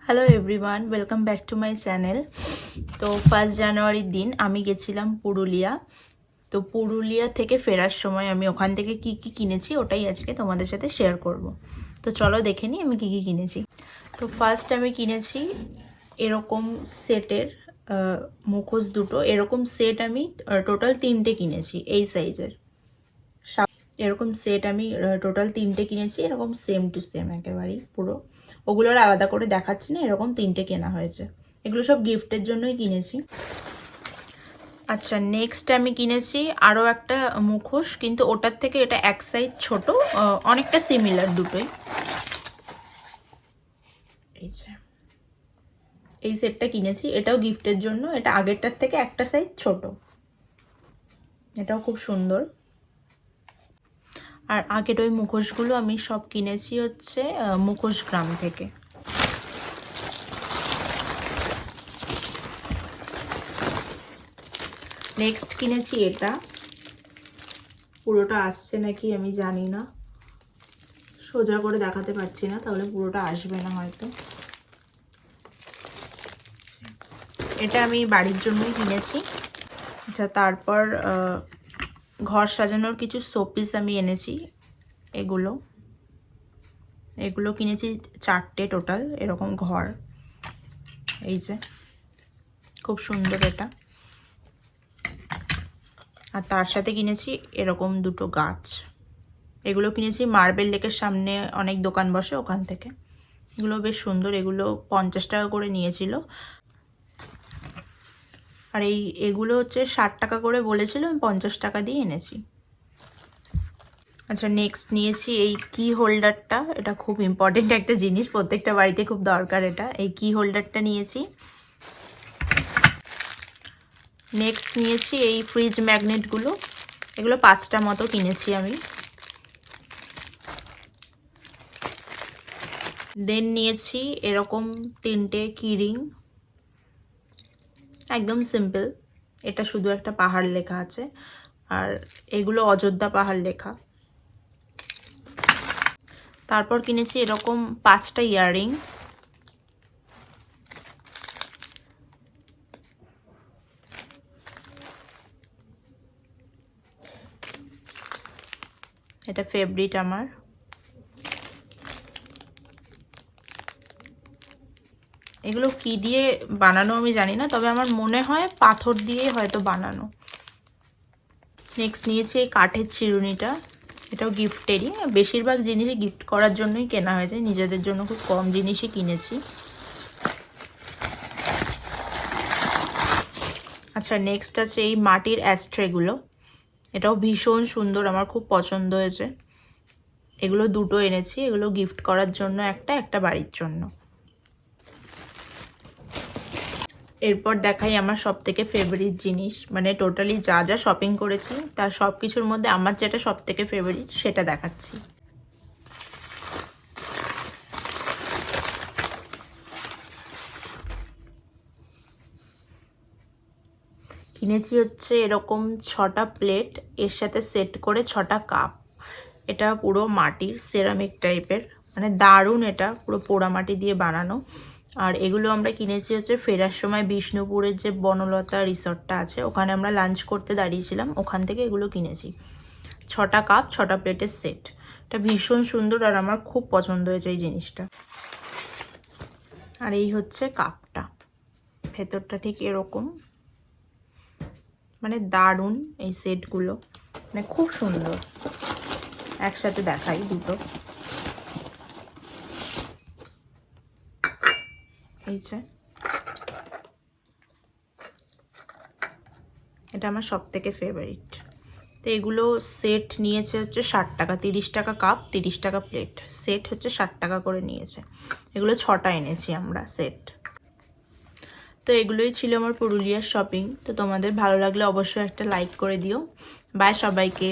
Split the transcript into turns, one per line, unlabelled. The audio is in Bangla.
Hello everyone, welcome back to my channel. তো 1 জানুয়ারির দিন আমি গেছিলাম পুরুলিয়া। তো পুরুলিয়া থেকে ফেরার সময় আমি ওখান থেকে কি কি কিনেছি ওটাই আজকে তোমাদের সাথে শেয়ার করব। তো চলো দেখে নিই আমি কি কি কিনেছি। তো ফার্স্ট আমি কিনেছি এরকম সেটের মুখোশ দুটো। এরকম সেট আমি টোটাল 3টে কিনেছি এই সাইজের। এরকম সেট আমি টোটাল 3টে কিনেছি, এরকম সেম টু সেম একেবারেই পুরো। ওগুলোর আলাদা করে দেখাচ্ছি না, এরকম 3টে কেনা হয়েছে। এগুলো সব গিফটের জন্যই কিনেছি। আচ্ছা, নেক্সট আমি কিনেছি আরও একটা মুখোশ, কিন্তু ওটার থেকে এটা এক সাইজ ছোট, অনেকটা সিমিলার দুটোই। এই সেটটা কিনেছি, এটাও গিফটের জন্য। এটা আগেরটার থেকে একটা সাইজ ছোট, এটাও খুব সুন্দর। আর আগের ওই মুখোশগুলো আমি সব কিনেছি হচ্ছে মুখোশ গ্রাম থেকে। নেক্সট কিনেছি এটা, পুরোটা আসছে নাকি আমি জানি না, সোজা করে দেখাতে পারছি না, তাহলে পুরোটা আসবে না হয়তো। এটা আমি বাড়ির জন্যই কিনেছি। আচ্ছা, তারপর ঘর সাজানোর কিছু শোপিস আমি এনেছি। এগুলো কিনেছি 4টে টোটাল, এরকম ঘর। এই যে খুব সুন্দর এটা। আর তার সাথে কিনেছি এরকম দুটো গাছ। এগুলো কিনেছি মার্বেল লেকের সামনে অনেক দোকান বসে, ওখান থেকে। এগুলো বেশ সুন্দর, এগুলো 50 টাকা করে নিয়েছিল। আর এগুলো হচ্ছে 60 টাকা করে বলেছিল, আমি 50 টাকা দিয়ে এনেছি। আচ্ছা, নেক্সট নিয়েছি এই কি হোল্ডারটা। এটা খুব ইম্পর্টেন্ট একটা জিনিস, প্রত্যেকটা বাড়িতে খুব দরকার এটা। এই কি হোল্ডারটা নিয়েছি। নেক্সট নিয়েছি এই ফ্রিজ ম্যাগনেটগুলো। এগুলো 5টা মতো কিনেছি আমি। দেন নিয়েছি এরকম 3টে কিরিং, একদম সিম্পল। এটা শুধু একটা পাহাড় লেখা আছে, আর এগুলো অযোধ্যা পাহাড় লেখা। তারপর কিনেছি এরকম 5টা ইয়াররিংস। এটা ফেভারিট আমার। এগুলো কি দিয়ে বানানো আমি জানি না, তবে আমার মনে হয় পাথর দিয়ে হয়তো বানানো। নেক্সট নিয়েছি এই কাঠের চিরুনিটা। এটাও গিফটেরই। বেশিরভাগ জিনিসই গিফট করার জন্যই কেনা হয়েছে, নিজেদের জন্য খুব কম জিনিসই কিনেছি। আচ্ছা, নেক্সট আছে এই মাটির অ্যাস্ট্রেগুলো। এটাও ভীষণ সুন্দর, আমার খুব পছন্দ হয়েছে। এগুলো দুটো এনেছি, এগুলো গিফট করার জন্য, একটা বাড়ির জন্য। এরপর দেখাই আমার সব থেকে ফেভারিট জিনিস, মানে টোটালি যা যা শপিং করেছি তার সব কিছুর মধ্যে আমার যেটা সব থেকে ফেভারিট সেটা দেখাচ্ছি। কিনেছি হচ্ছে এরকম 6টা প্লেট, এর সাথে সেট করে 6টা কাপ। এটা পুরো মাটির সেরামিক টাইপের, মানে দারুণ। এটা পুরো পোড়ামাটি দিয়ে বানানো। আর এগুলো আমরা কিনেছি হচ্ছে ফেরার সময় বিষ্ণুপুরের যে বনলতা রিসর্টটা আছে, ওখানে আমরা লাঞ্চ করতে দাঁড়িয়েছিলাম, ওখান থেকে এগুলো কিনেছি। 6টা কাপ, 6টা প্লেটের সেট। এটা ভীষণ সুন্দর, আর আমার খুব পছন্দ হয়েছে এই জিনিসটা। আর এই হচ্ছে কাপটা, ভেতরটা ঠিক এরকম, মানে দারুণ এই সেটগুলো, মানে খুব সুন্দর। একসাথে দেখাই দুটো। এই যে এটা আমার সব থেকে ফেভারিট। তো এগুলো সেট নিয়েছে হচ্ছে 60 টাকা। 30 টাকা কাপ, 30 টাকা প্লেট। সেট হচ্ছে 60 টাকা করে নিয়েছে। এগুলো 6টা এনেছি আমরা সেট। তো এগুলোই ছিল আমার পুরুলিয়ার শপিং। তো তোমাদের ভালো লাগলে অবশ্যই একটা লাইক করে দিও। বাই সবাইকে।